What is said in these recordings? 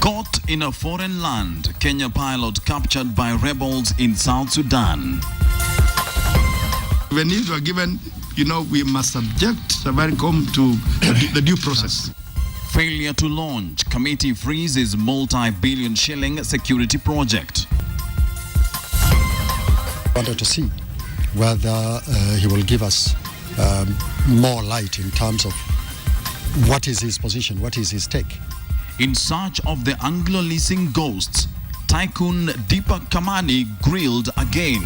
Caught in a foreign land, Kenya pilot captured by rebels in South Sudan. When these were given, we must subject Safaricom to the due process. Failure to launch. Committee freezes multi-billion shilling security project. Wanted to see whether he will give us more light in terms of what is his position, what is his take. In search of the Anglo-leasing ghosts, Tycoon Deepak Kamani grilled again.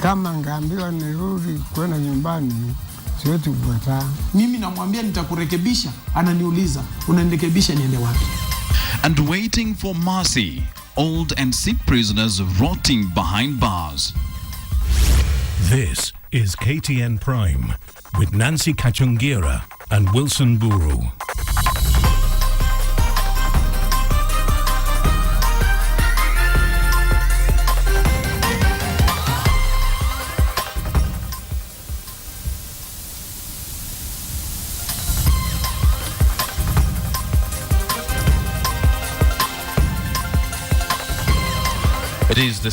Kama ngaambiwa nirudi kwenda nyumbani, siwezi kufuata. Mimi namwambia nitakurekebisha, ananiuliza, unanirekebisha niende wapi? And waiting for mercy, old and sick prisoners rotting behind bars. This is KTN Prime with Nancy Kachungira and Wilson Buru. It is the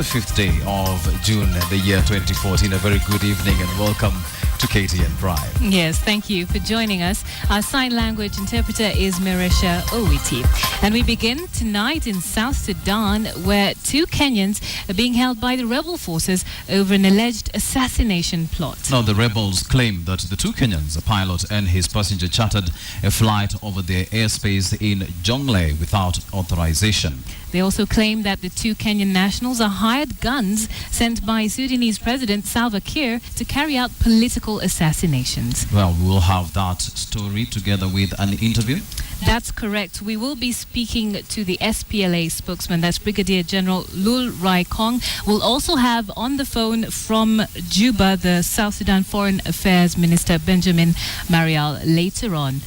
fifth day of June, the year 2014. A very good evening and welcome to KTN Prime. Yes, thank you for joining us. Our sign language interpreter is Marisha Owiti. And we begin tonight in South Sudan, where 2 Kenyans are being held by the rebel forces over an alleged assassination plot. Now, the rebels claim that the 2 Kenyans, a pilot and his passenger, chartered a flight over their airspace in Jonglei without authorization. They also claim that the 2 Kenyan nationals are hired guns sent by Sudanese President Salva Kiir to carry out political assassinations. Well, we'll have that story together with an interview. That's correct. We will be speaking to the SPLA spokesman, that's Brigadier General Lul Rai Kong. We'll also have on the phone from Juba the South Sudan Foreign Affairs Minister Benjamin Marial later on.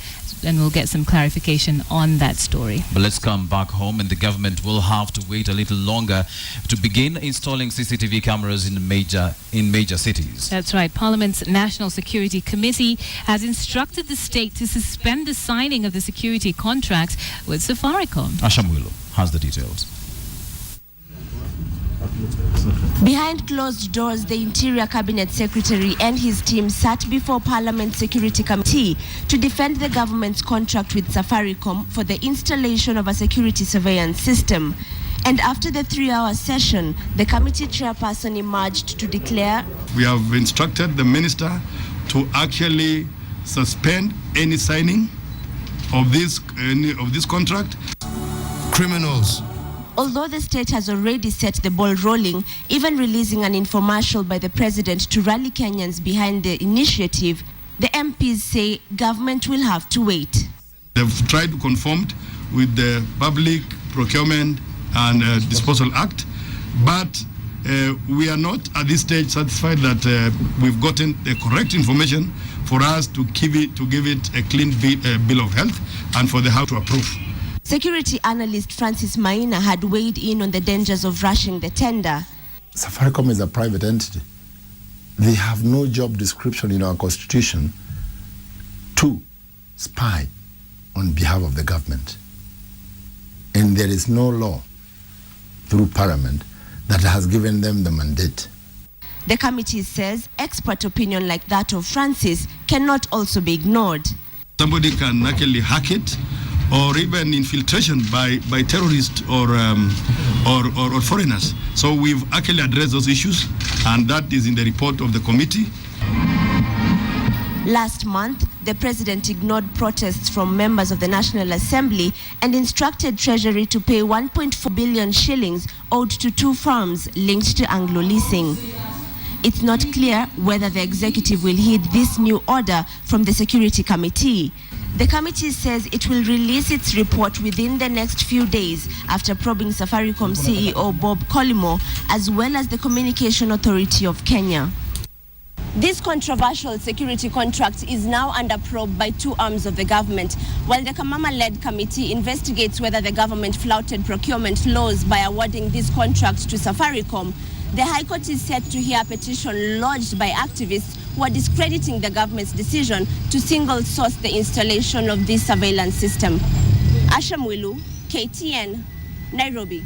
And we'll get some clarification on that story. But let's come back home, and the government will have to wait a little longer to begin installing CCTV cameras in major cities. That's right. Parliament's National Security Committee has instructed the state to suspend the signing of the security contracts with Safaricom. Ashamwilo has the details. Behind closed doors, the Interior Cabinet Secretary and his team sat before Parliament's Security Committee to defend the government's contract with Safaricom for the installation of a security surveillance system. And after the 3-hour session, the committee chairperson emerged to declare, We have instructed the minister to actually suspend any signing of this contract. Criminals. Although the state has already set the ball rolling, even releasing an infomercial by the president to rally Kenyans behind the initiative, the MPs say government will have to wait. They've tried to conform with the Public Procurement and Disposal Act, but we are not at this stage satisfied that we've gotten the correct information for us to give it a clean bill of health and for the House to approve. Security analyst Francis Maina had weighed in on the dangers of rushing the tender. Safaricom is a private entity. They have no job description in our constitution to spy on behalf of the government. And there is no law through Parliament that has given them the mandate. The committee says expert opinion like that of Francis cannot also be ignored. Somebody can actually hack it, or even infiltration by terrorists or foreigners. So we've actually addressed those issues, and that is in the report of the committee. Last month, the president ignored protests from members of the National Assembly and instructed Treasury to pay 1.4 billion shillings owed to 2 firms linked to Anglo leasing. It's not clear whether the executive will heed this new order from the Security Committee. The committee says it will release its report within the next few days after probing Safaricom CEO Bob Collymore, as well as the Communication Authority of Kenya. This controversial security contract is now under probe by 2 arms of the government, while the Kamama-led committee investigates whether the government flouted procurement laws by awarding this contract to Safaricom. The High Court is set to hear a petition lodged by activists who are discrediting the government's decision to single-source the installation of this surveillance system. Asha Mwilu, KTN, Nairobi.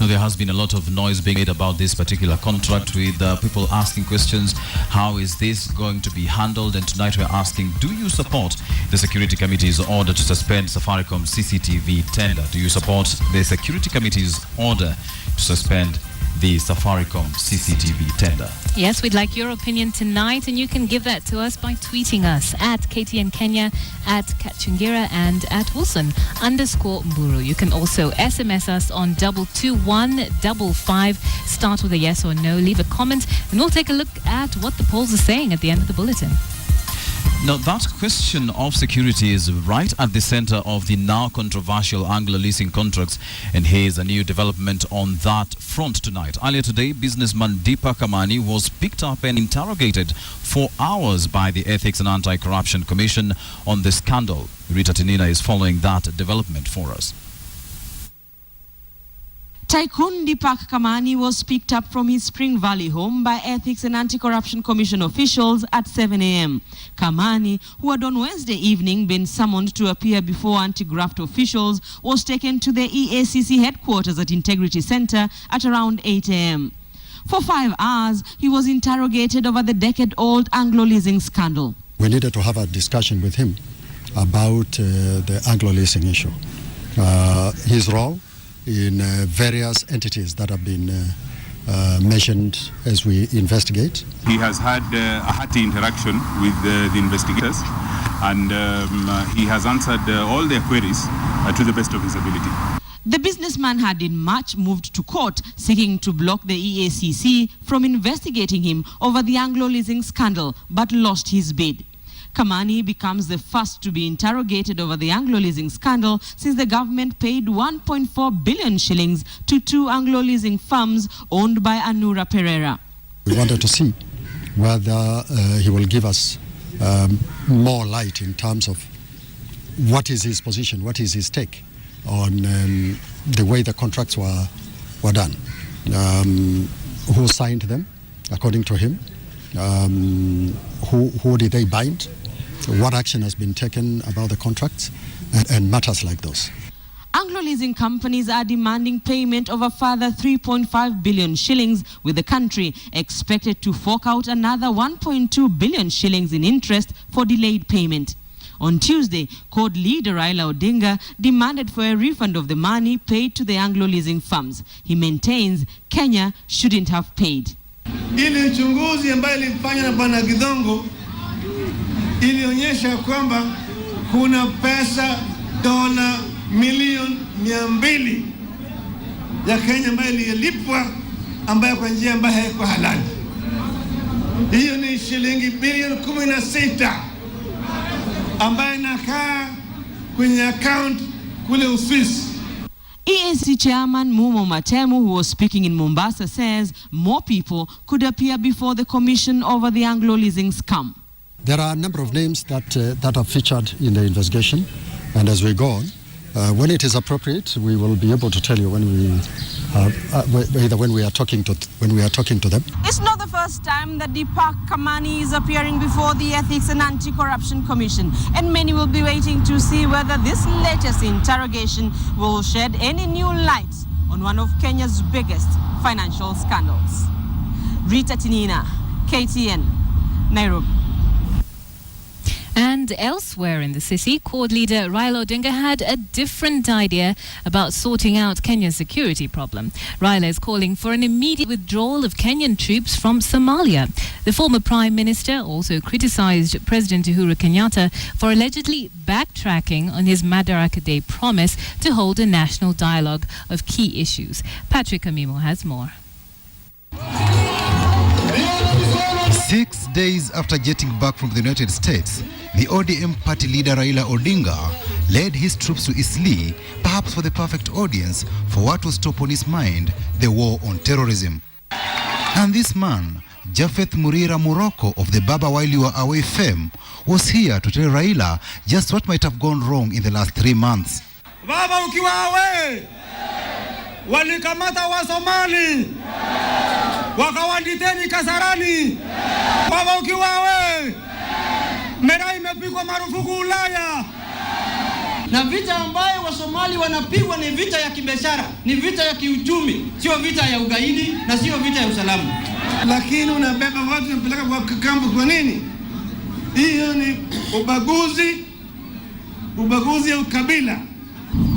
Now, there has been a lot of noise being made about this particular contract, with people asking questions, how is this going to be handled? And tonight we're asking, do you support the Security Committee's order to suspend Safaricom CCTV tender? Do you support the Security Committee's order to suspend the Safaricom CCTV tender? Yes, we'd like your opinion tonight, and you can give that to us by tweeting us at KTN Kenya, at Kachungira, and at Wilson_Mburu. You can also SMS us on 22155. Start with a yes or no, leave a comment, and we'll take a look at what the polls are saying at the end of the bulletin. Now, that question of security is right at the center of the now controversial Anglo leasing contracts, and here's a new development on that front tonight. Earlier today, businessman Deepak Kamani was picked up and interrogated for hours by the Ethics and Anti-Corruption Commission on the scandal. Rita Tinina is following that development for us. Tycoon Deepak Kamani was picked up from his Spring Valley home by Ethics and Anti-Corruption Commission officials at 7 a.m. Kamani, who had on Wednesday evening been summoned to appear before anti-graft officials, was taken to the EACC headquarters at Integrity Center at around 8 a.m. For 5 hours, he was interrogated over the decade-old Anglo leasing scandal. We needed to have a discussion with him about the Anglo leasing issue. His role in various entities that have been mentioned as we investigate. He has had a hearty interaction with the investigators, and he has answered all their queries to the best of his ability. The businessman had in March moved to court seeking to block the EACC from investigating him over the Anglo leasing scandal, but lost his bid. Kamani becomes the first to be interrogated over the Anglo leasing scandal since the government paid 1.4 billion shillings to 2 Anglo leasing firms owned by Anura Pereira. We wanted to see whether he will give us more light in terms of what is his position, what is his take on the way the contracts were done. Who signed them, according to him? Who did they bind? What action has been taken about the contracts and matters like those. Anglo leasing companies are demanding payment of a further 3.5 billion shillings, with the country expected to fork out another 1.2 billion shillings in interest for delayed payment. On Tuesday, CORD leader Raila Odinga demanded for a refund of the money paid to the Anglo leasing firms. He maintains Kenya shouldn't have paid. Ile uchunguzi ambayo ilifanywa na Bwana Gidongo ilionyesha kwamba kuna pesa dola milioni 200 ya Kenya ambayo ililipwa, ambayo kwa njia ambayo haiko halali. Hiyo ni shilingi bilioni 16 ambayo inakaa kwenye account kule Uswisi. EAC chairman Mumo Matemu, who was speaking in Mombasa, says more people could appear before the commission over the Anglo leasing scam. There are a number of names that are featured in the investigation, and as we go on, when it is appropriate, we will be able to tell you when we are talking to them. It's not the first time that Deepak Kamani is appearing before the Ethics and Anti-Corruption Commission, and many will be waiting to see whether this latest interrogation will shed any new light on one of Kenya's biggest financial scandals. Rita Tinina, KTN, Nairobi. And elsewhere in the city, CORD leader Raila Odinga had a different idea about sorting out Kenya's security problem. Raila is calling for an immediate withdrawal of Kenyan troops from Somalia. The former Prime Minister also criticized President Uhuru Kenyatta for allegedly backtracking on his Madaraka Day promise to hold a national dialogue of key issues. Patrick Amimo has more. 6 days after jetting back from the United States, the ODM party leader Raila Odinga led his troops to Eastleigh, perhaps for the perfect audience for what was top on his mind, the war on terrorism. And this man, Japheth Murira Morocco of the Baba While You Were Away fame, was here to tell Raila just what might have gone wrong in the last 3 months. Baba ukiwa awe, walikamata wa Somali, wakawanditeni Kasarani. Baba ukiwa awe, mera imepigwa marufuku Ulaya. Na vita ambayo Wasomali wanapigwa ni vita ya kibiashara, ni vita ya kiuchumi, sio vita ya ugaidi na sio vita ya usalama. Lakini unabeba watu unapeleka kwa kambi kwa nini? Hiyo ni ubaguzi ya ukabila.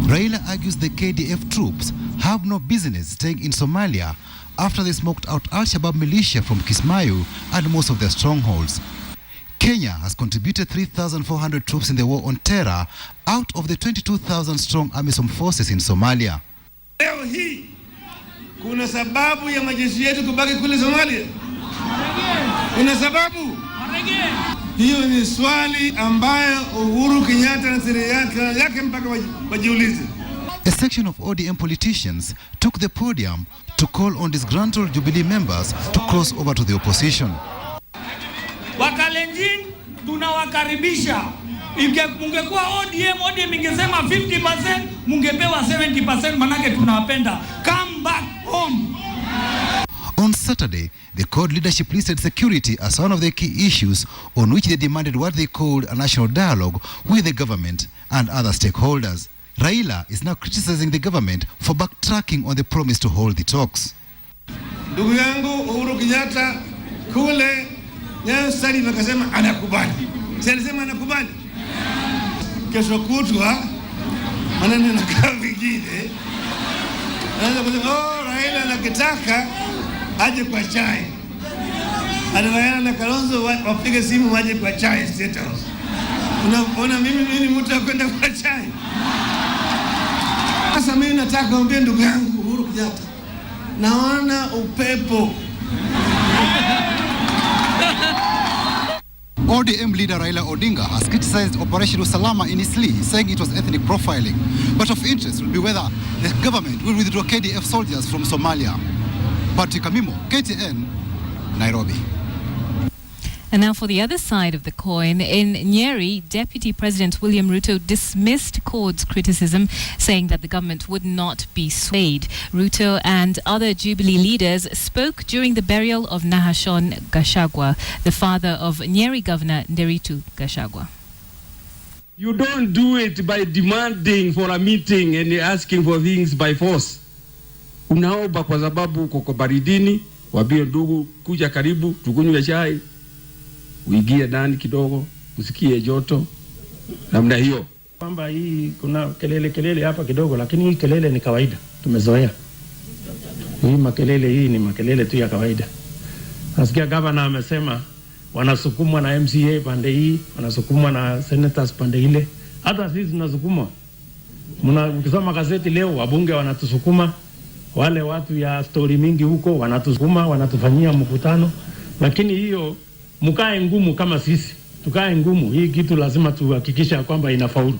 Raila argues the KDF troops have no business staying in Somalia after they smoked out Al-Shabaab militia from Kismayu and most of their strongholds. Kenya has contributed 3,400 troops in the war on terror out of the 22,000 strong AMISOM forces in Somalia. Leo hii kuna sababu ya majeshi yetu kubaki kule Somalia? Kuna sababu? Hiyo ni swali ambayo Uhuru Kenyatta na serikali yake mpaka wajiulize. A section of ODM politicians took the podium to call on disgruntled Jubilee members to cross over to the opposition. Wakalenjin tunawakaribisha. Mungekuwa ODM ingesema 50%, mungepewa 70%, manake tunawapenda. Come back home. On Saturday, the CORD leadership listed security as one of the key issues on which they demanded what they called a national dialogue with the government and other stakeholders. Raila is now criticizing the government for backtracking on the promise to hold the talks. Ndugu yangu Uhuru Kenyatta kule Nyayo Stadium akasema anakubali. Si alisema anakubali? Kesho kutwa maneno yanakaa vingine. Anaanza kusema Raila anakitaka aje kwa chai. Raila na Kalonzo wapige simu waje kwa chai State House. Unaona mimi ni mtu akwenda kwa chai. Sasa mimi nataka kuambia ndugu yangu Uhuru Kenyatta, naona upepo. ODM leader Raila Odinga has criticized Operation Usalama in Isli, saying it was ethnic profiling. But of interest will be whether the government will withdraw KDF soldiers from Somalia. Patrick Amimo, KTN, Nairobi. And now for the other side of the coin, in Nyeri, Deputy President William Ruto dismissed CORD's criticism, saying that the government would not be swayed. Ruto and other Jubilee leaders spoke during the burial of Nahashon Gachagua, the father of Nyeri Governor Nderitu Gachagua. You don't do it by demanding for a meeting and asking for things by force. Unaomba kwa sababu uko kwa baridini, wabie ndugu kuja karibu tukunywe chai. Uingie ndani kidogo, usikie joto. Namna hiyo. Kwamba hii kuna kelele hapa kidogo, lakini hii kelele ni kawaida. Tumezoea. Hii ni makelele tu ya kawaida. Nasikia gavana amesema wanasukumwa na MCA pande hii, wanasukumwa na senators pande ile. Hata sisi tunasukumwa. Ukisoma gazeti leo wabunge wanatusukuma, wale watu ya story mingi huko wanatusukuma, wanatufanyia mkutano, lakini hiyo mukae ngumu kama sisi. Tukae ngumu. Hii kitu lazima tuhakikisha kwamba inafaulu.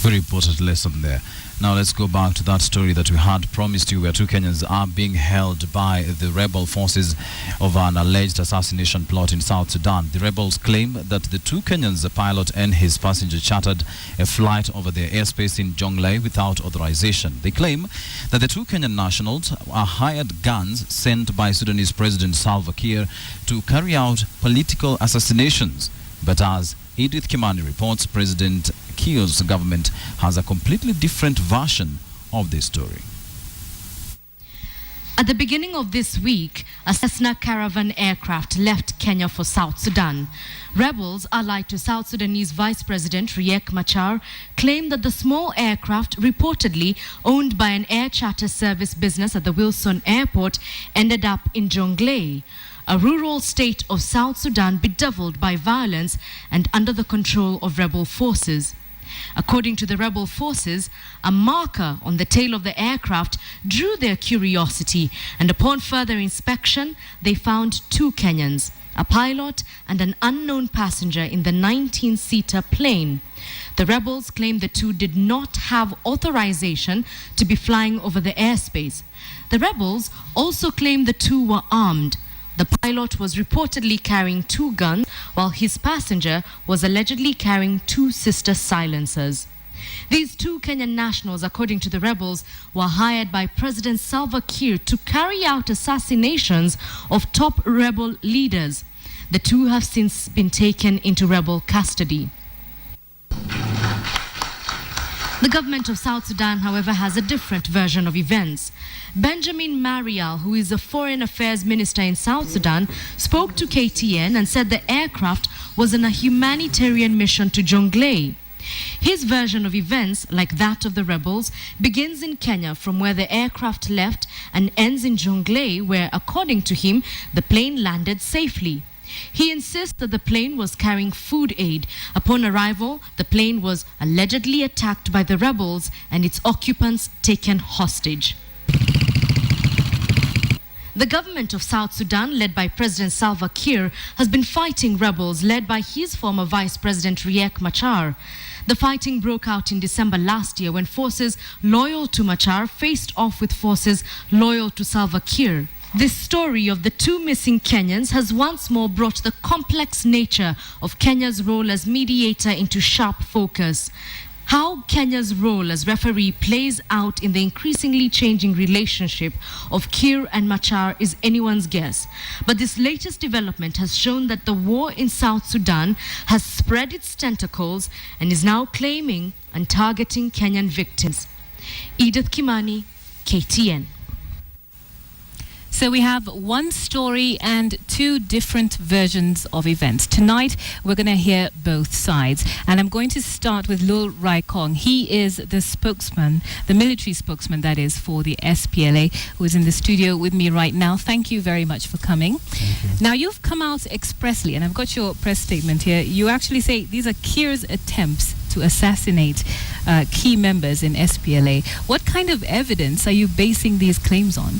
Very important lesson there. Now let's go back to that story that we had promised you, where two Kenyans are being held by the rebel forces of an alleged assassination plot in South Sudan. The rebels claim that the two Kenyans, the pilot and his passenger, chartered a flight over their airspace in Jonglei without authorization. They claim that the two Kenyan nationals are hired guns sent by Sudanese President Salva Kiir to carry out political assassinations. But as Edith Kimani reports, President Kiir's government has a completely different version of this story. At the beginning of this week, a Cessna Caravan aircraft left Kenya for South Sudan. Rebels, allied to South Sudanese Vice President Riek Machar, claim that the small aircraft, reportedly owned by an air charter service business at the Wilson Airport, ended up in Jonglei, a rural state of South Sudan bedeviled by violence and under the control of rebel forces. According to the rebel forces, a marker on the tail of the aircraft drew their curiosity, and upon further inspection, they found two Kenyans, a pilot and an unknown passenger in the 19-seater plane. The rebels claim the two did not have authorization to be flying over the airspace. The rebels also claim the two were armed. The pilot was reportedly carrying two guns, while his passenger was allegedly carrying two sister silencers. These two Kenyan nationals, according to the rebels, were hired by President Salva Kiir to carry out assassinations of top rebel leaders. The two have since been taken into rebel custody. The government of South Sudan, however, has a different version of events. Benjamin Marial, who is a foreign affairs minister in South Sudan, spoke to KTN and said the aircraft was on a humanitarian mission to Jonglei. His version of events, like that of the rebels, begins in Kenya from where the aircraft left and ends in Jonglei, where, according to him, the plane landed safely. He insists that the plane was carrying food aid. Upon arrival, the plane was allegedly attacked by the rebels and its occupants taken hostage. The government of South Sudan, led by President Salva Kiir, has been fighting rebels led by his former Vice President Riek Machar. The fighting broke out in December last year when forces loyal to Machar faced off with forces loyal to Salva Kiir. This story of the two missing Kenyans has once more brought the complex nature of Kenya's role as mediator into sharp focus. How Kenya's role as referee plays out in the increasingly changing relationship of Kiir and Machar is anyone's guess. But this latest development has shown that the war in South Sudan has spread its tentacles and is now claiming and targeting Kenyan victims. Edith Kimani, KTN. So we have one story and two different versions of events. Tonight, we're going to hear both sides. And I'm going to start with Lul Rai Kong. He is the spokesman, the military spokesman, that is, for the SPLA, who is in the studio with me right now. Thank you very much for coming. Now, you've come out expressly, and I've got your press statement here. You actually say these are Kiir's attempts to assassinate key members in SPLA. What kind of evidence are you basing these claims on?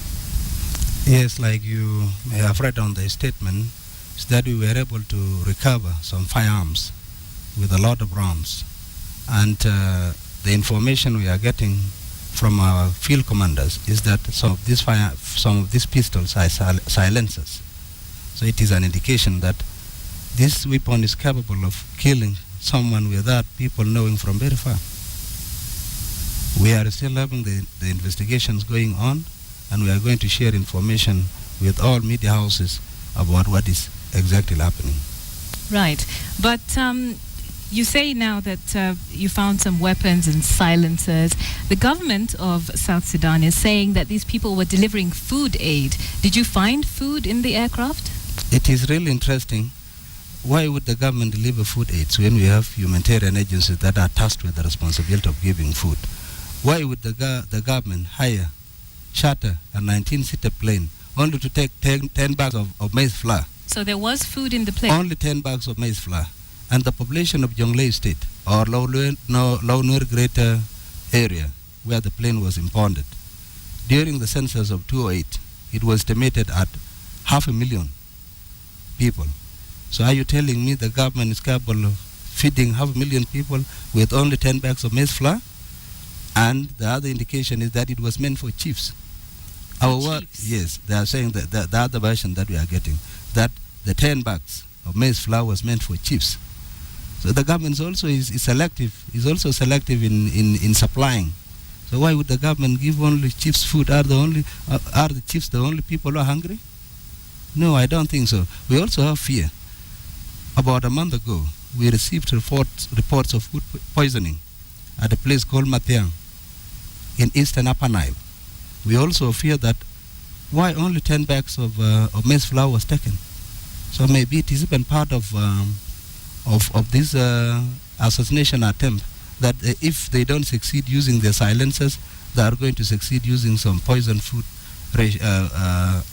Yes, like you may have read on the statement, is that we were able to recover some firearms with a lot of rounds. And the information we are getting from our field commanders is that some of these pistols are silencers. So it is an indication that this weapon is capable of killing someone without people knowing from very far. We are still having the investigations going on, and we are going to share information with all media houses about what is exactly happening. Right. But you say now that you found some weapons and silencers. The government of South Sudan is saying that these people were delivering food aid. Did you find food in the aircraft? It is really interesting. Why would the government deliver food aids when we have humanitarian agencies that are tasked with the responsibility of giving food? Why would the government charter a 19-seater plane only to take 10 bags of maize flour? So there was food in the plane? Only 10 bags of maize flour. And the population of Jonglei State, or Low Nur Greater area, where the plane was impounded, during the census of 2008, it was estimated at 500,000 people. So are you telling me the government is capable of feeding 500,000 people with only 10 bags of maize flour? And the other indication is that it was meant for chiefs. Yes, they are saying that the other version that we are getting, that the 10 bags of maize flour was meant for chiefs. So the government also is selective, is also selective in supplying. So why would the government give only chiefs food? Are the chiefs the only people who are hungry? No, I don't think so. We also have fear. About a month ago, we received reports of food poisoning at a place called Matiang in eastern Upper Nile. We also fear that why only 10 bags of maize flour was taken. So maybe it is even part of this assassination attempt, that if they don't succeed using their silencers, they are going to succeed using some poison food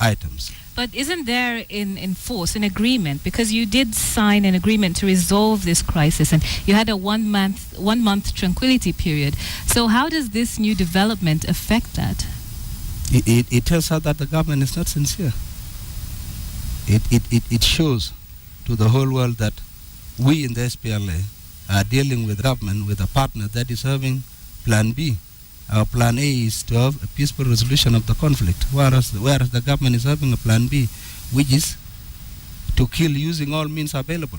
items. But isn't there in force an agreement? Because you did sign an agreement to resolve this crisis, and you had a one month tranquility period. So how does this new development affect that? It tells us that the government is not sincere. It shows to the whole world that we in the SPLA are dealing with government, with a partner that is having Plan B. Our Plan A is to have a peaceful resolution of the conflict, whereas the government is having a Plan B, which is to kill using all means available.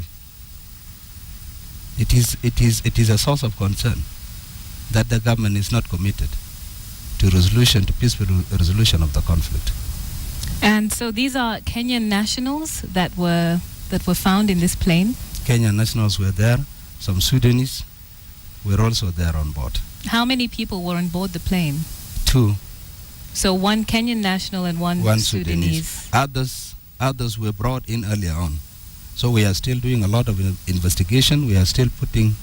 It is a source of concern that the government is not committed to peaceful resolution of the conflict. And so these are Kenyan nationals that were found in this plane? Kenyan nationals were there. Some Sudanese were also there on board. How many people were on board the plane? 2. So one Kenyan national and one Sudanese. Others were brought in earlier on. So we are still doing a lot of investigation. We are still putting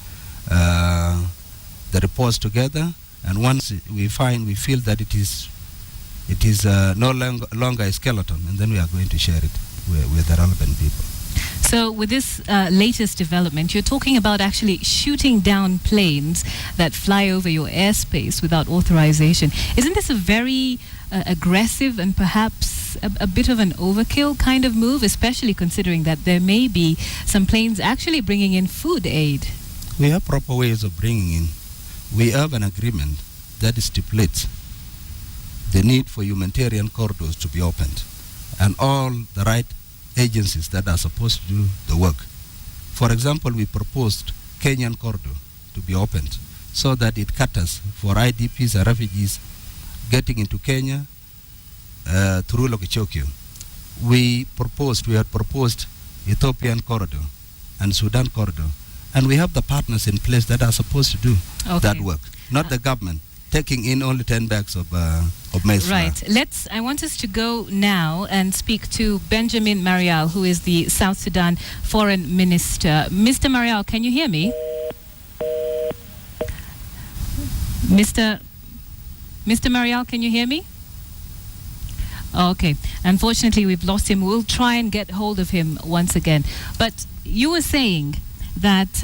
the reports together, and once we feel that it is no longer a skeleton, and then we are going to share it with the relevant people. So with this latest development, you're talking about actually shooting down planes that fly over your airspace without authorization. Isn't this a very aggressive and perhaps a bit of an overkill kind of move, especially considering that there may be some planes actually bringing in food aid? We have proper ways of bringing in. We have an agreement that stipulates the need for humanitarian corridors to be opened, and all the right agencies that are supposed to do the work. For example, we proposed Kenyan corridor to be opened so that it caters for IDPs and refugees getting into Kenya through Lokichokio. We had proposed Ethiopian corridor and Sudan corridor, and we have the partners in place that are supposed to do that work, not the government taking in only 10 bags of maize flour. Right. I want us to go now and speak to Benjamin Marial, who is the South Sudan Foreign Minister. Mr. Marial, can you hear me? Mr. Marial, can you hear me? Okay. Unfortunately, we've lost him. We'll try and get hold of him once again. But you were saying that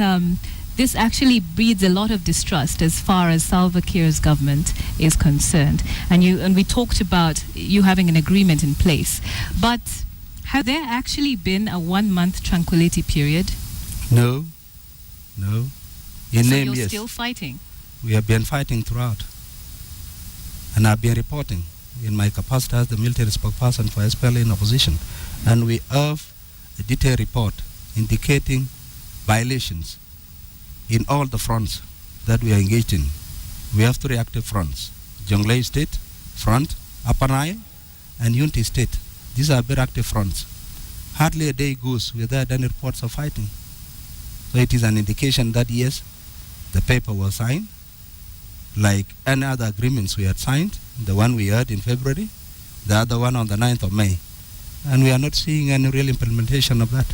this actually breeds a lot of distrust as far as Salva Kiir's government is concerned. And we talked about you having an agreement in place. But have there actually been a 1-month tranquility period? No. So you're still fighting? We have been fighting throughout. And I've been reporting in my capacity as the military spokesperson for SPLA in opposition. And we have a detailed report indicating violations in all the fronts that we are engaged in. We have 3 active fronts: Jonglei State Front, Upper Nile, and Unity State. These are very active fronts. Hardly a day goes without any reports of fighting. So it is an indication that yes, the paper was signed, like any other agreements we had signed, the one we heard in February, the other one on the 9th of May. And we are not seeing any real implementation of that.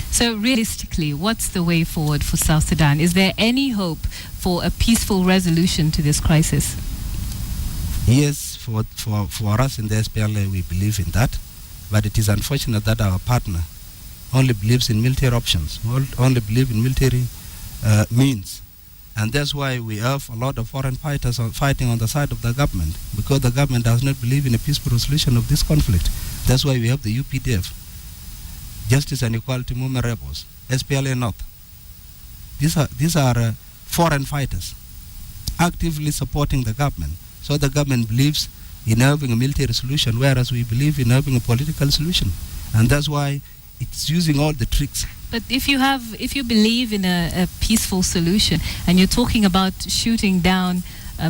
So realistically, what's the way forward for South Sudan? Is there any hope for a peaceful resolution to this crisis? Yes, for us in the SPLA, we believe in that. But it is unfortunate that our partner only believes in military options, only believe in military means. And that's why we have a lot of foreign fighters fighting on the side of the government, because the government does not believe in a peaceful resolution of this conflict. That's why we have the UPDF, Justice and Equality Movement rebels, SPLA North. These are foreign fighters actively supporting the government. So the government believes in having a military solution, whereas we believe in having a political solution. And that's why it's using all the tricks. But if you believe in a peaceful solution, and you're talking about shooting down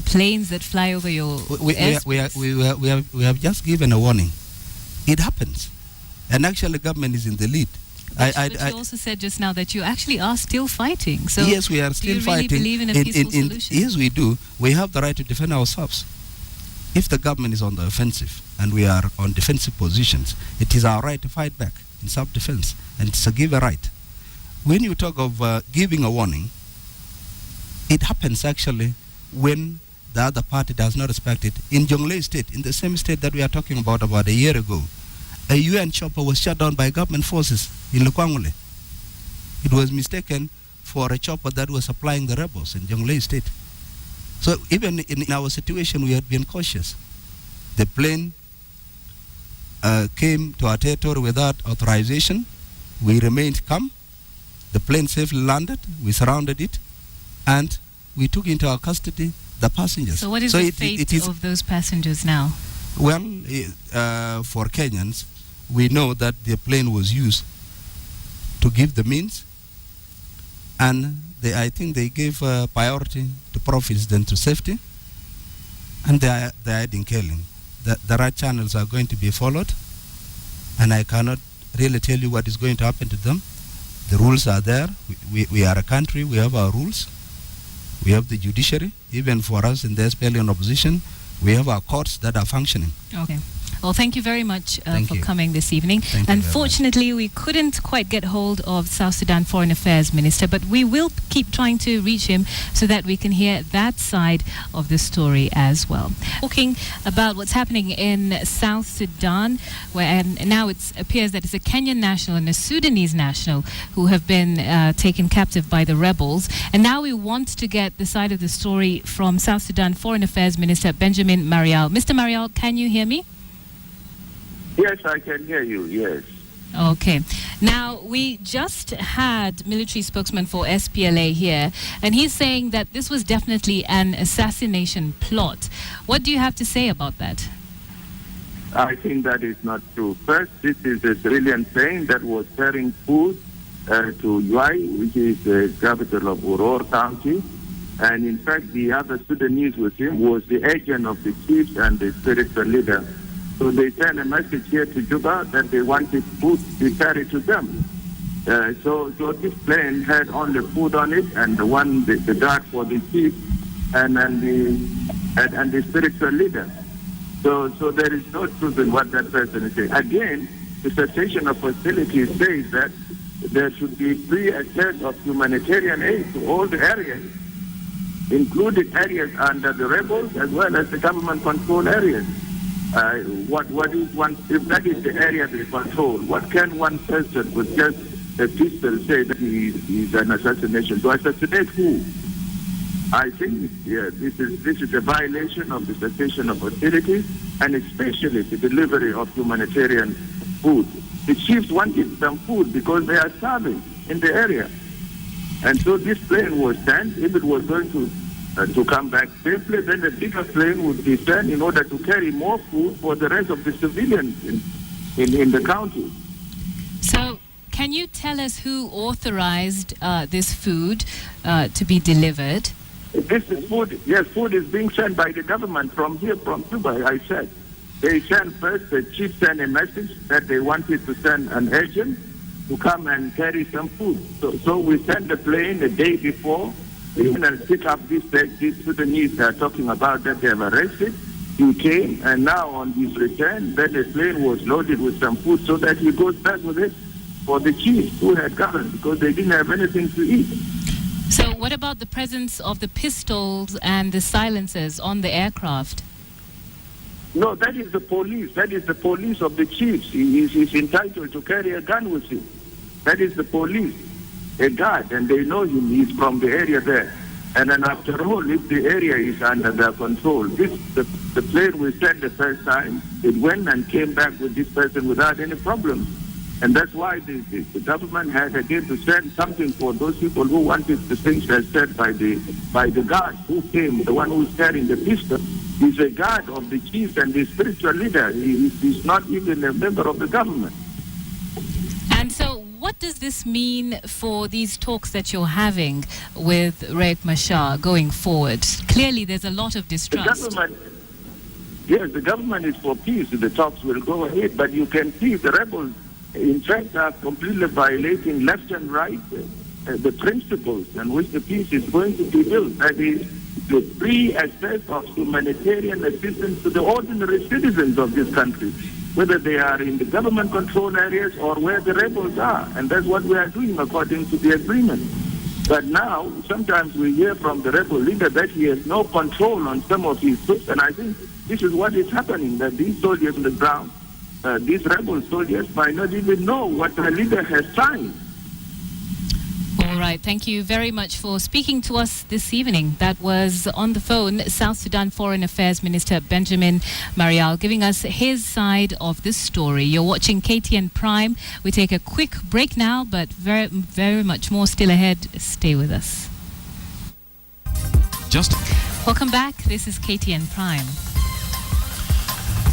planes that fly over your airspace. We have just given a warning. It happens. And actually the government is in the lead. But you also said just now that you actually are still fighting. So yes, we are still fighting. Do you really believe in a peaceful solution? Yes, we do. We have the right to defend ourselves. If the government is on the offensive and we are on defensive positions, it is our right to fight back in self-defense, and it's a given right. When you talk of giving a warning, it happens actually when the other party does not respect it. In Jonglei State, in the same state that we are talking about a year ago, a UN chopper was shot down by government forces in Lukwangule. It was mistaken for a chopper that was supplying the rebels in Jonglei State. So even in our situation, we had been cautious. The plane came to our territory without authorization. We remained calm. The plane safely landed. We surrounded it, and we took into our custody the passengers. So what is the fate of those passengers now? Well, for Kenyans, we know that the plane was used to give the means, and I think they gave priority to profits than to safety, and they are in killing. The right channels are going to be followed, and I cannot really tell you what is going to happen to them. The rules are there. We are a country. We have our rules. We have the judiciary. Even for us in the SPLA in opposition, we have our courts that are functioning. Okay. Well, thank you very much for you. coming this evening. Thank you very Unfortunately, we couldn't quite get hold of South Sudan Foreign Affairs Minister, but we will keep trying to reach him so that we can hear that side of the story as well. Talking about what's happening in South Sudan, where now it appears that it's a Kenyan national and a Sudanese national who have been taken captive by the rebels. And now we want to get the side of the story from South Sudan Foreign Affairs Minister Benjamin Marial. Mr. Marial, can you hear me? Yes, I can hear you, yes. Okay. Now, we just had military spokesman for SPLA here, and he's saying that this was definitely an assassination plot. What do you have to say about that? I think that is not true. First, this is a civilian plane that was carrying food to Yuai, which is the capital of Uror County. And in fact, the other Sudanese with him was the agent of the chiefs and the spiritual leader. So they sent a message here to Juba that they wanted food to be carried to them. So this plane had only food on it, and the guard for the chief and the spiritual leader. So there is no truth in what that person is saying. Again, the cessation of hostilities says that there should be free access of humanitarian aid to all the areas, including areas under the rebels as well as the government-controlled areas. What is one? If that is the area they control, what can one person with just a pistol say that he is an assassination? To assassinate who? I think this is a violation of the cessation of hostilities, and especially the delivery of humanitarian food. The chiefs wanted some food because they are starving in the area, and so this plane was sent. If it was going to come back safely, then a bigger plane would be sent in order to carry more food for the rest of the civilians in the county. So, can you tell us who authorized this food to be delivered? This is food. Yes, food is being sent by the government from here, from Juba, I said. They sent first, the chief sent a message that they wanted to send an agent to come and carry some food. So we sent the plane the day before. We went and pick up these Sudanese they are talking about that they have arrested. He came, and now on his return, then the plane was loaded with some food so that he goes back with it for the chiefs who had come because they didn't have anything to eat. So what about the presence of the pistols and the silencers on the aircraft? No, that is the police. That is the police of the chiefs. He is entitled to carry a gun with him. That is the police, a guard, and they know him. He's from the area there. And then after all, if the area is under their control, the plane we sent the first time, it went and came back with this person without any problem. And that's why the government had again to send something for those people who wanted the things as said by the guard who came, the one who's carrying the pistol. He's a guard of the chief and the spiritual leader. He's not even a member of the government. And so what does this mean for these talks that you're having with Riek Machar going forward? Clearly there's a lot of distrust. The government is for peace. The talks will go ahead, but you can see the rebels, in fact, are completely violating left and right the principles on which the peace is going to be built. That is, the free access of humanitarian assistance to the ordinary citizens of this country, whether they are in the government-controlled areas or where the rebels are. And that's what we are doing according to the agreement. But now, sometimes we hear from the rebel leader that he has no control on some of his troops, and I think this is what is happening, that these soldiers on the ground, these rebel soldiers might not even know what the leader has signed. All right, thank you very much for speaking to us this evening. That was on the phone South Sudan Foreign Affairs Minister Benjamin Marial giving us his side of the story. You're watching KTN Prime. We take a quick break now, but very, very much more still ahead. Stay with us. Welcome back. This is KTN Prime.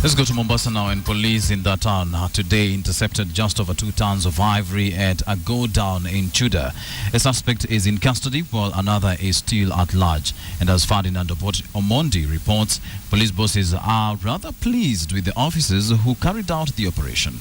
Let's go to Mombasa now, and police in that town today intercepted just over 2 tons of ivory at a go-down in Chuda. A suspect is in custody while another is still at large. And as Ferdinand Omondi reports, police bosses are rather pleased with the officers who carried out the operation.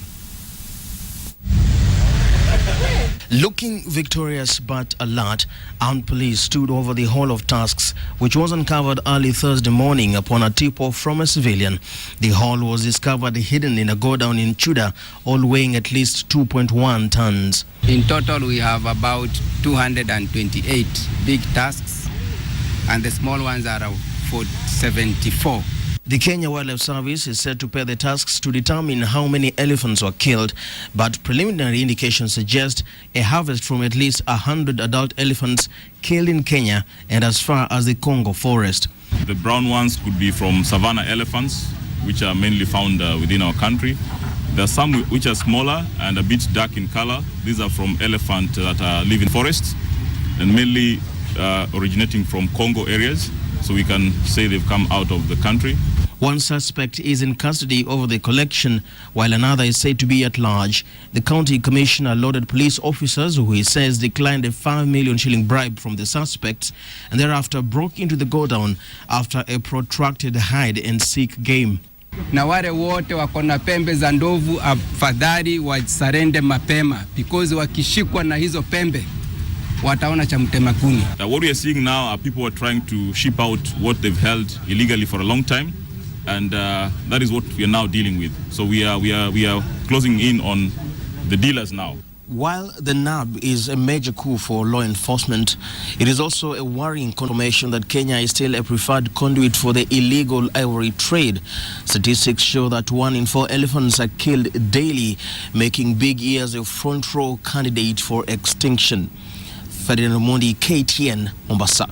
Looking victorious but alert, armed police stood over the hall of tasks, which was uncovered early Thursday morning upon a tip-off from a civilian. The hall was discovered hidden in a godown in Chuda, all weighing at least 2.1 tons. In total, we have about 228 big tasks, and the small ones are 74. The Kenya Wildlife Service is said to pay the tasks to determine how many elephants were killed, but preliminary indications suggest a harvest from at least 100 adult elephants killed in Kenya and as far as the Congo forest. The brown ones could be from savanna elephants, which are mainly found within our country. There are some which are smaller and a bit dark in color. These are from elephants that live in forests and mainly originating from Congo areas. So we can say they've come out of the country. One suspect is in custody over the collection, while another is said to be at large. The county commissioner lauded police officers who he says declined a 5 million shilling bribe from the suspects and thereafter broke into the godown after a protracted hide-and-seek game. Na wale wote wako na pembe za ndovu afadhali wasarende mapema, because wakishikwa na hizo pembe wataona cha mtema kuni. What we are seeing now are people are trying to ship out what they've held illegally for a long time, and that is what we are now dealing with. So we are closing in on the dealers now. While the NAB is a major coup for law enforcement, it is also a worrying confirmation that Kenya is still a preferred conduit for the illegal ivory trade. Statistics show that 1 in 4 elephants are killed daily, making big ears a front row candidate for extinction. Ferdinand Mondi, KTN, Mombasa.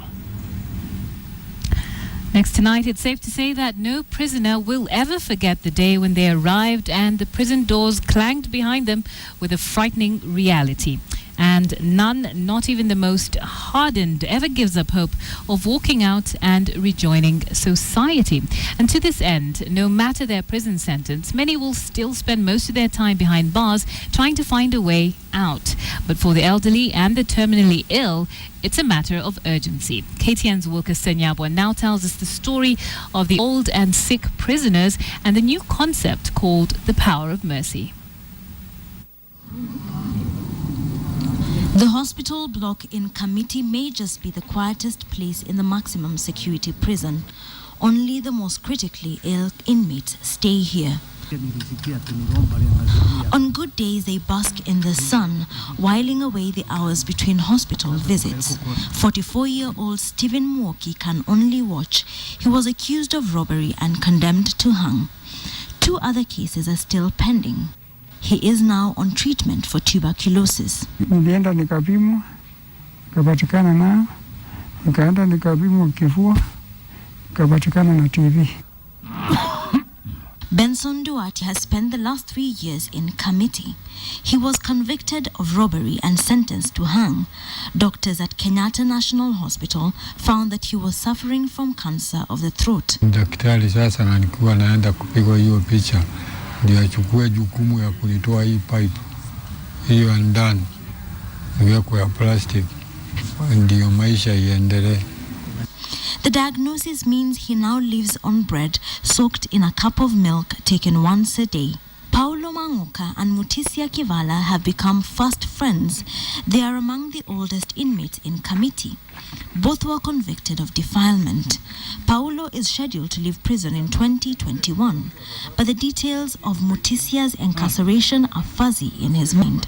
Next tonight, it's safe to say that no prisoner will ever forget the day when they arrived and the prison doors clanged behind them with a frightening reality. And none, not even the most hardened, ever gives up hope of walking out and rejoining society. And to this end, no matter their prison sentence, many will still spend most of their time behind bars trying to find a way out. But for the elderly and the terminally ill, it's a matter of urgency. KTN's Wilka Senyabwa now tells us the story of the old and sick prisoners and the new concept called the power of mercy. The hospital block in Kamiti may just be the quietest place in the maximum security prison. Only the most critically ill inmates stay here. On good days, they bask in the sun, whiling away the hours between hospital visits. 44-year-old Stephen Mwoki can only watch. He was accused of robbery and condemned to hang. 2 other cases are still pending. He is now on treatment for tuberculosis. Nilienda nikapimwa, nikapatikana nayo, nikaenda nikapimwa kifua, nikapatikana na TB. Benson Duarte has spent the last 3 years in Kamiti. He was convicted of robbery and sentenced to hang. Doctors at Kenyatta National Hospital found that he was suffering from cancer of the throat. Daktari sasa nilikuwa naenda kupigwa hiyo picha. Ndio achukue jukumu ya kulitoa hii pipe hiyo ndani iwekwe ya plastic ndio maisha iendelee. The diagnosis means he now lives on bread soaked in a cup of milk taken once a day. Paulo Manguka and Mutisia Kivala have become fast friends. They are among the oldest inmates in Kamiti. Both were convicted of defilement. Paulo is scheduled to leave prison in 2021, but the details of Mutisia's incarceration are fuzzy in his mind.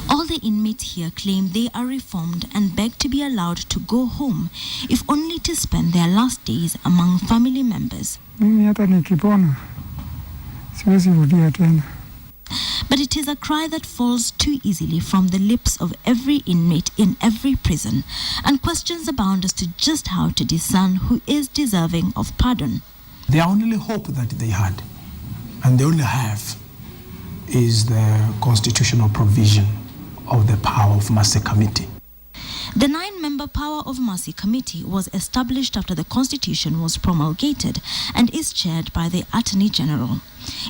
All the inmates here claim they are reformed and beg to be allowed to go home, if only to spend their last days among family members. But it is a cry that falls too easily from the lips of every inmate in every prison, and questions abound as to just how to discern who is deserving of pardon. The only hope that they had, and they only have, is the constitutional provision of the Power of Mercy Committee. The 9-member Power of Mercy Committee was established after the Constitution was promulgated and is chaired by the Attorney General.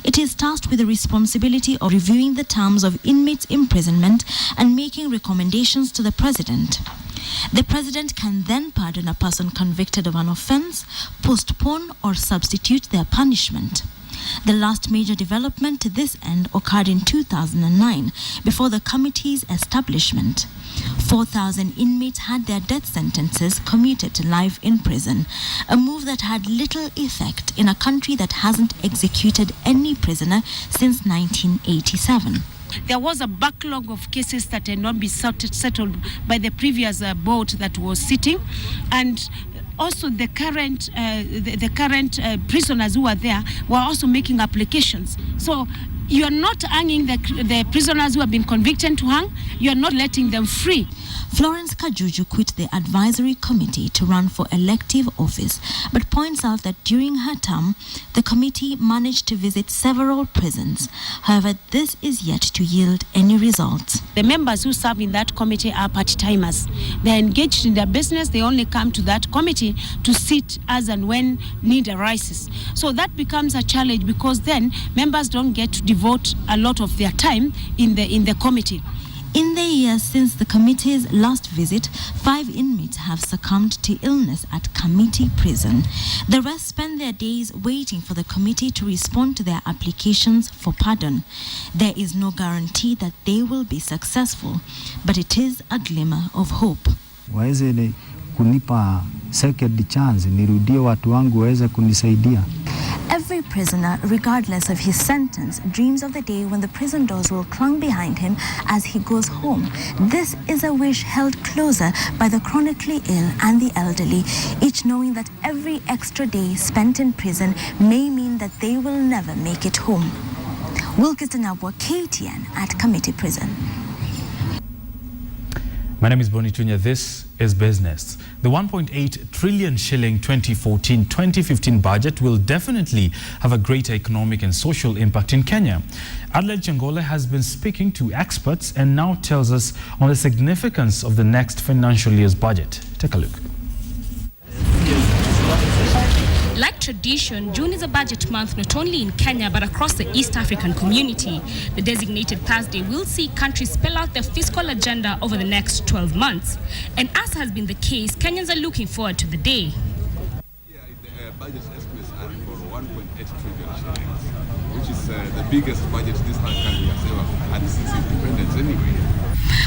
It is tasked with the responsibility of reviewing the terms of inmates' imprisonment and making recommendations to the President. The President can then pardon a person convicted of an offense, postpone or substitute their punishment. The last major development to this end occurred in 2009 before the committee's establishment. 4,000 inmates had their death sentences commuted to life in prison, a move that had little effect in a country that hasn't executed any prisoner since 1987. There was a backlog of cases that had not been settled by the previous board that was sitting, and also the current prisoners who are there were also making applications. So you are not hanging the prisoners who have been convicted to hang, you are not letting them free. Florence Kajuju quit the advisory committee to run for elective office, but points out that during her term, the committee managed to visit several prisons. However, this is yet to yield any results. The members who serve in that committee are part-timers. They are engaged in their business. They only come to that committee to sit as and when need arises. So that becomes a challenge, because then members don't get to devote a lot of their time in the committee. In the years since the committee's last visit, 5 inmates have succumbed to illness at Committee Prison. The rest spend their days waiting for the committee to respond to their applications for pardon. There is no guarantee that they will be successful, but it is a glimmer of hope. Waweze kunipa second chance, nirudie watu wangu waweze kunisaidia. Every prisoner, regardless of his sentence, dreams of the day when the prison doors will clang behind him as he goes home. This is a wish held closer by the chronically ill and the elderly, each knowing that every extra day spent in prison may mean that they will never make it home. Wilkeston Abwa, KTN at Committee Prison. My name is Bonitunya. This is Business. The 1.8 trillion shilling 2014-2015 budget will definitely have a greater economic and social impact in Kenya. Adelaide Chengole has been speaking to experts and now tells us on the significance of the next financial year's budget. Take a look. Like tradition, June is a budget month not only in Kenya but across the East African community. The designated Thursday will see countries spell out their fiscal agenda over the next 12 months. And as has been the case, Kenyans are looking forward to the day. The budget estimates are for 1.8 trillion shillings, which is the biggest budget this country has ever had since independence anyway.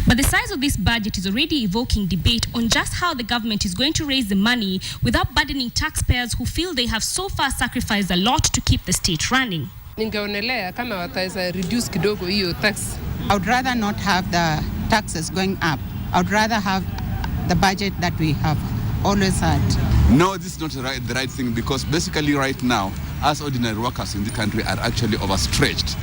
But the size of this budget is already evoking debate on just how the government is going to raise the money without burdening taxpayers who feel they have so far sacrificed a lot to keep the state running. Ningeonelea kama wataweza reduce kidogo hiyo tax. I would rather not have the taxes going up. I would rather have the budget that we have always had. No, this is not the right thing, because basically right now, us ordinary workers in the country are actually overstretched.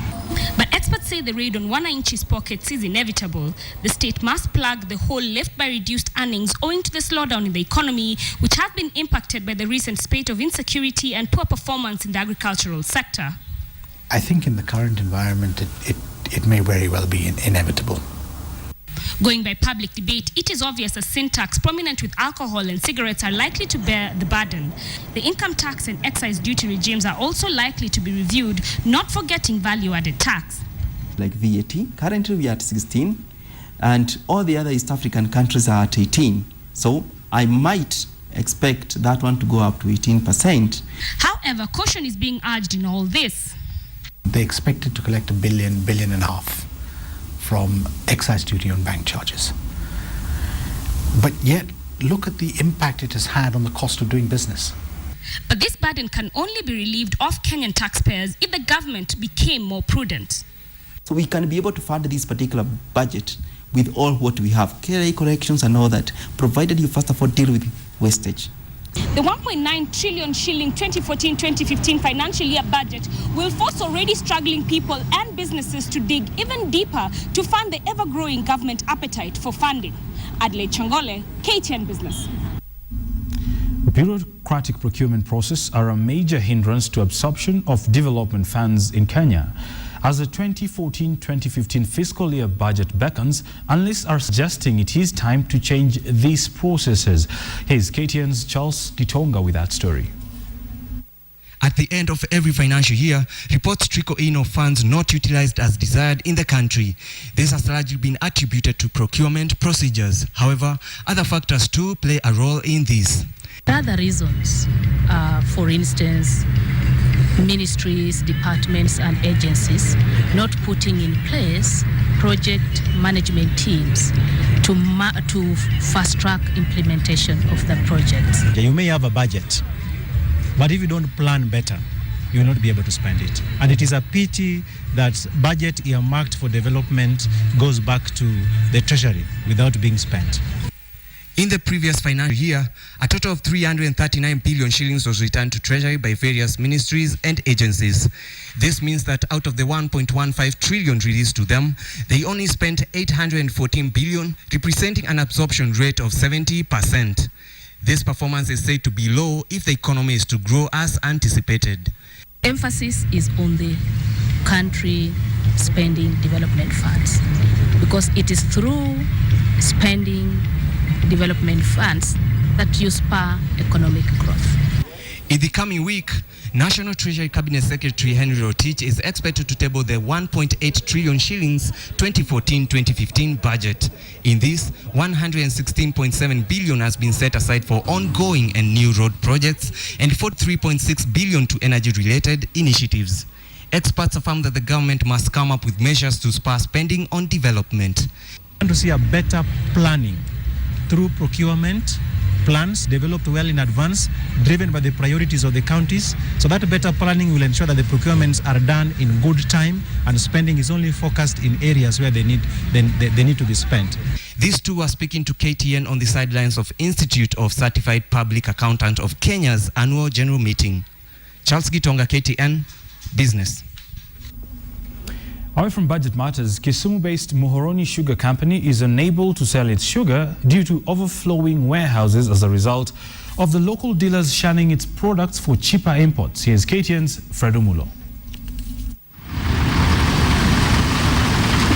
But experts say the raid on Wananchi's pockets is inevitable. The state must plug the hole left by reduced earnings owing to the slowdown in the economy, which has been impacted by the recent spate of insecurity and poor performance in the agricultural sector. I think in the current environment, it may very well be inevitable. Going by public debate, it is obvious a sin tax prominent with alcohol and cigarettes are likely to bear the burden. The income tax and excise duty regimes are also likely to be reviewed, not forgetting value-added tax. Like VAT, currently we are at 16, and all the other East African countries are at 18. So I might expect that one to go up to 18%. However, caution is being urged in all this. They expected to collect $1 billion, $1.5 billion from excise duty on bank charges. But yet, look at the impact it has had on the cost of doing business. But this burden can only be relieved of Kenyan taxpayers if the government became more prudent. So we can be able to fund this particular budget with all what we have, KRA collections and all that, provided you first of all deal with wastage. The 1.9 trillion shilling 2014-2015 financial year budget will force already struggling people and businesses to dig even deeper to fund the ever-growing government appetite for funding. Adelaide Chengole, KTN Business. Bureaucratic procurement processes are a major hindrance to absorption of development funds in Kenya. As the 2014-2015 fiscal year budget beckons, analysts are suggesting it is time to change these processes. Here's KTN's Charles Gitonga with that story. At the end of every financial year, reports trickle in of funds not utilized as desired in the country. This has largely been attributed to procurement procedures. However, other factors too play a role in this. Other reasons, for instance, ministries, departments, and agencies not putting in place project management teams to fast-track implementation of the projects. You may have a budget, but if you don't plan better, you will not be able to spend it. And it is a pity that budget earmarked for development goes back to the treasury without being spent. In the previous financial year, a total of 339 billion shillings was returned to Treasury by various ministries and agencies. This means that out of the 1.15 trillion released to them, they only spent 814 billion, representing an absorption rate of 70%. This performance is said to be low if the economy is to grow as anticipated. Emphasis is on the country spending development funds, because it is through spending development funds that you spur economic growth. In the coming week, National Treasury Cabinet Secretary Henry Rotich is expected to table the 1.8 trillion shillings 2014-2015 budget. In this, 116.7 billion has been set aside for ongoing and new road projects and 43.6 billion to energy-related initiatives. Experts affirm that the government must come up with measures to spur spending on development. We want to see a better planning through procurement plans developed well in advance, driven by the priorities of the counties. So that better planning will ensure that the procurements are done in good time and spending is only focused in areas where they need to be spent. These two are speaking to KTN on the sidelines of Institute of Certified Public Accountant of Kenya's annual general meeting. Charles Gitonga, KTN, Business. Away from budget matters, Kisumu-based Muhoroni Sugar Company is unable to sell its sugar due to overflowing warehouses as a result of the local dealers shunning its products for cheaper imports. Here's KTN's Fredo Mulo.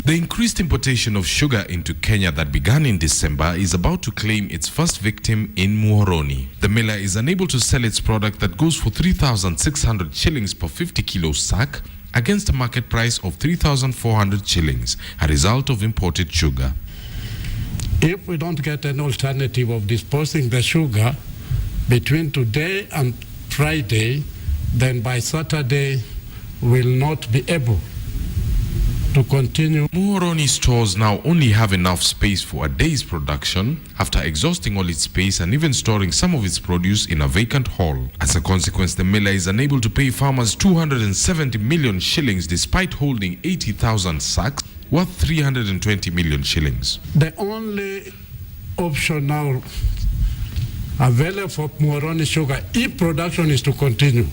The increased importation of sugar into Kenya that began in December is about to claim its first victim in Muhoroni. The miller is unable to sell its product that goes for 3,600 shillings per 50 kilo sack against a market price of 3,400 shillings, a result of imported sugar. If we don't get an alternative of disposing the sugar between today and Friday, then by Saturday we'll not be able to continue. Muhoroni stores now only have enough space for a day's production after exhausting all its space and even storing some of its produce in a vacant hall. As a consequence, the miller is unable to pay farmers 270 million shillings despite holding 80,000 sacks worth 320 million shillings. The only option now available for Muhoroni sugar, if production is to continue,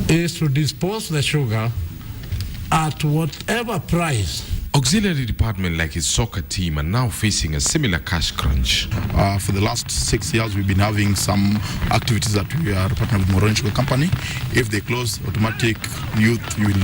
is to dispose the sugar at whatever price. Auxiliary department like his soccer team are now facing a similar cash crunch. For the last 6 years, we've been having some activities that we are partnering with Muhoroni Sugar Company. If they close, automatic youth will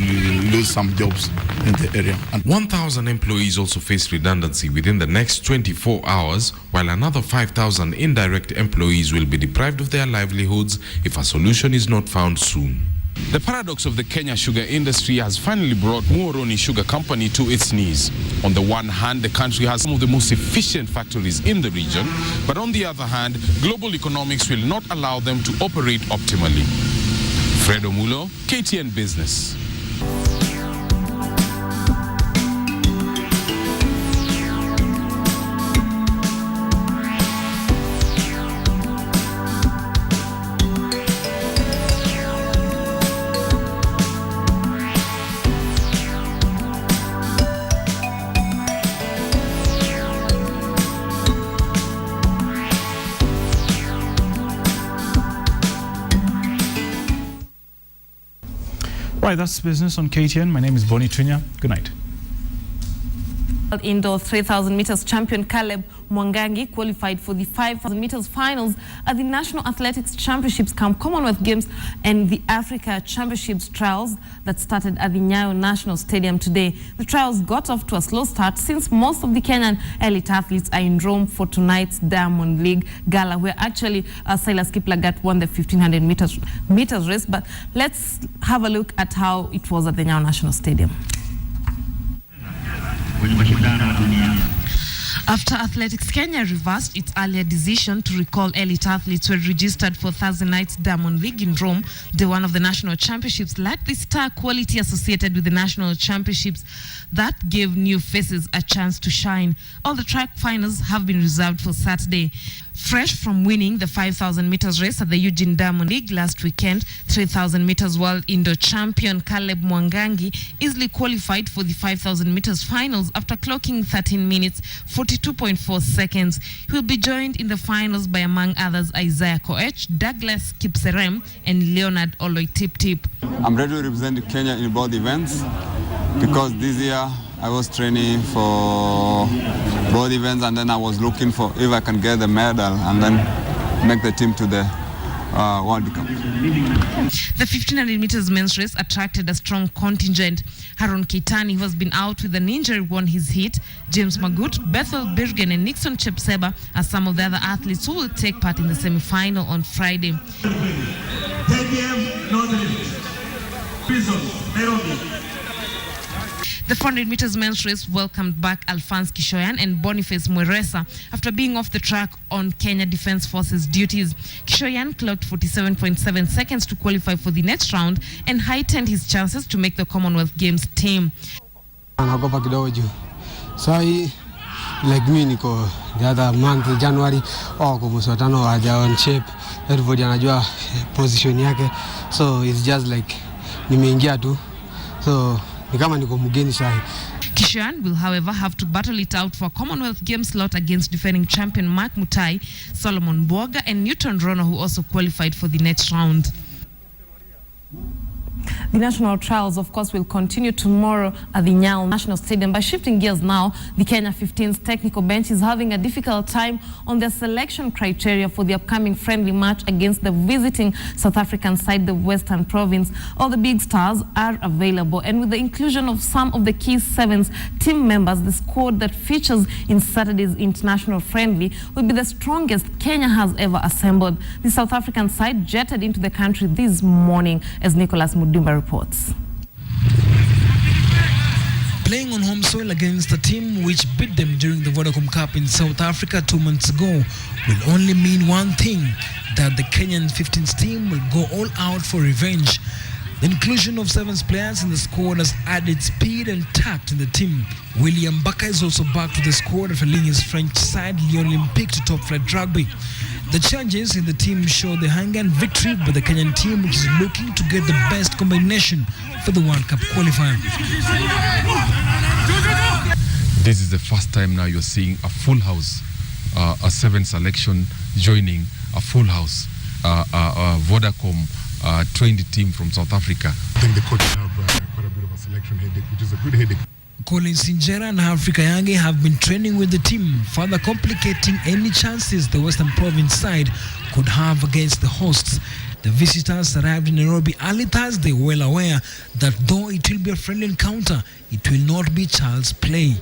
lose some jobs in the area. And 1,000 employees also face redundancy within the next 24 hours, while another 5,000 indirect employees will be deprived of their livelihoods if a solution is not found soon. The paradox of the Kenya sugar industry has finally brought Muhoroni Sugar Company to its knees. On the one hand, the country has some of the most efficient factories in the region, but on the other hand, global economics will not allow them to operate optimally. Fredo Mulo, KTN Business. Right, that's Business on KTN. My name is Bonnie Tunya. Good night. Indoor 3,000 meters champion Caleb Mwangangi qualified for the 5,000 meters finals at the National Athletics Championships, Commonwealth Games and the Africa Championships trials that started at the Nyayo National Stadium today. The trials got off to a slow start since most of the Kenyan elite athletes are in Rome for tonight's Diamond League Gala, where actually Silas Kiplagat won the 1,500 meters race. But let's have a look at how it was at the Nyayo National Stadium. After Athletics Kenya reversed its earlier decision to recall elite athletes who were registered for Thursday night's Diamond League in Rome, day one of the national championships lacked the star quality associated with the national championships that gave new faces a chance to shine. All the track finals have been reserved for Saturday. Fresh from winning the 5,000 meters race at the Eugene Diamond League last weekend, 3,000 meters world indoor champion Caleb Mwangangi easily qualified for the 5,000 meters finals after clocking 13 minutes 42.4 seconds. He will be joined in the finals by, among others, Isaiah Koech, Douglas Kipserem, and Leonard Oloitip-Tip. I'm ready to represent Kenya in both events because this year I was training for both events, and then I was looking for if I can get the medal and then make the team to the World Cup. The 1,500 meters men's race attracted a strong contingent. Haron Kitani, who has been out with an injury, won his heat. James Magut, Bethel Birgen, and Nixon Chepseba are some of the other athletes who will take part in the semi-final on Friday. 10 p.m. Northern Prison, Nairobi. The 400 meters men's race welcomed back Alphonse Kishoyan and Boniface Mweresa after being off the track on Kenya Defence Forces duties. Kishoyan clocked 47.7 seconds to qualify for the next round and heightened his chances to make the Commonwealth Games team. Anagopa kidogo juu. So like me niko the other month January kwa mswatano haja on shape. Everybody anajua position yake. So it's just like nimeingia tu. So Kishan will, however, have to battle it out for a Commonwealth Games slot against defending champion Mark Mutai, Solomon Boga, and Newton Rono, who also qualified for the next round. The national trials, of course, will continue tomorrow at the Nyayo National Stadium. By shifting gears now, the Kenya 15's technical bench is having a difficult time on their selection criteria for the upcoming friendly match against the visiting South African side, the Western Province. All the big stars are available, and with the inclusion of some of the key sevens team members, the squad that features in Saturday's international friendly will be the strongest Kenya has ever assembled. The South African side jetted into the country this morning, as Nicholas Mudimba reports. Playing on home soil against a team which beat them during the Vodacom Cup in South Africa 2 months ago will only mean one thing, that the Kenyan 15th team will go all out for revenge. The inclusion of 7 players in the squad has added speed and tact in the team. William Baka is also back to the squad after leading his French side Lyon Olympique to top flight rugby. The changes in the team show the hunger and victory by the Kenyan team, which is looking to get the best combination for the World Cup qualifier. This is the first time now you're seeing a full house, a 7 selection joining a full house, Vodacom trained team from South Africa. I think the coach have quite a bit of a selection headache, which is a good headache. Colin Sinjera and Africa Yange have been training with the team, further complicating any chances the Western Province side could have against the hosts. The visitors arrived in Nairobi early Thursday, well aware that though it will be a friendly encounter, it will not be child's play.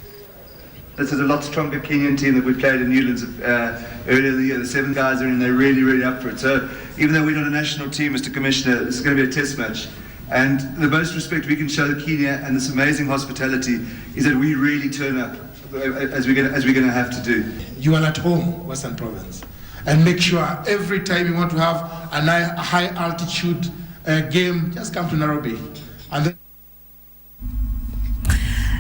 This is a lot stronger Kenyan team that we played in Newlands earlier in the year. The 7 guys are in there really up for it. So even though we're not a national team, Mr. Commissioner, this is going to be a test match. And the most respect we can show Kenya and this amazing hospitality is that we really turn up as we're going to have to do. You are at home, Western Province, and make sure every time you want to have a high altitude game, just come to Nairobi. And then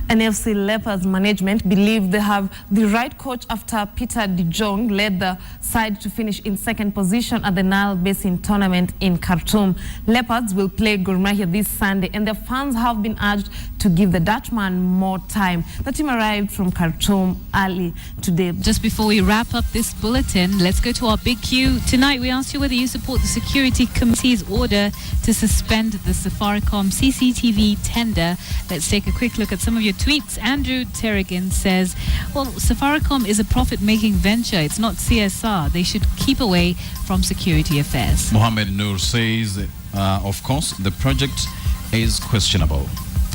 NFC Leopards management believe they have the right coach after Peter De Jong led the side to finish in 2nd position at the Nile Basin tournament in Khartoum. Leopards will play Gor Mahia this Sunday, and their fans have been urged to give the Dutchman more time. The team arrived from Khartoum early today. Just before we wrap up this bulletin, let's go to our big Q. Tonight we asked you whether you support the Security Committee's order to suspend the Safaricom CCTV tender. Let's take a quick look at some of your tweets. Andrew Terrigan says, well, Safaricom is a profit-making venture. It's not CSR. They should keep away from security affairs. Mohammed Noor says, of course, the project is questionable.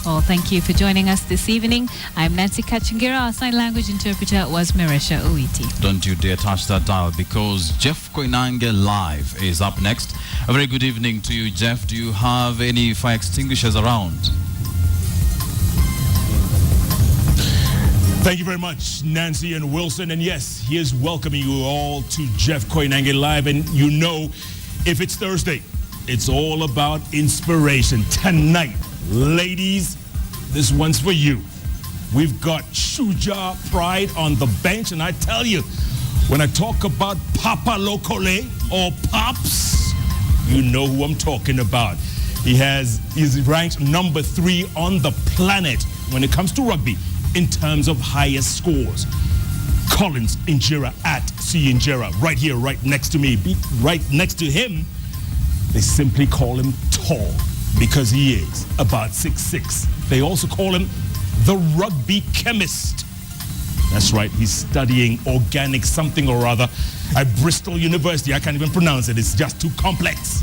Well, thank you for joining us this evening. I'm Nancy Kachingira. Our sign language interpreter was Marisha Uiti. Don't you dare touch that dial, because Jeff Koinange Live is up next. A very good evening to you, Jeff. Do you have any fire extinguishers around? Thank you very much, Nancy and Wilson. And yes, he is welcoming you all to Jeff Koinange Live. And you know, if it's Thursday, it's all about inspiration. Tonight, ladies, this one's for you. We've got Shuja Pride on the bench. And I tell you, when I talk about Papa Lokole or Pops, you know who I'm talking about. He's ranked number 3 on the planet when it comes to rugby in terms of highest scores. Collins Injera at C Injera, right here, right next to me. Right next to him, they simply call him tall because he is about 6'6". They also call him the rugby chemist. That's right, he's studying organic something or other at Bristol University. I can't even pronounce it, it's just too complex.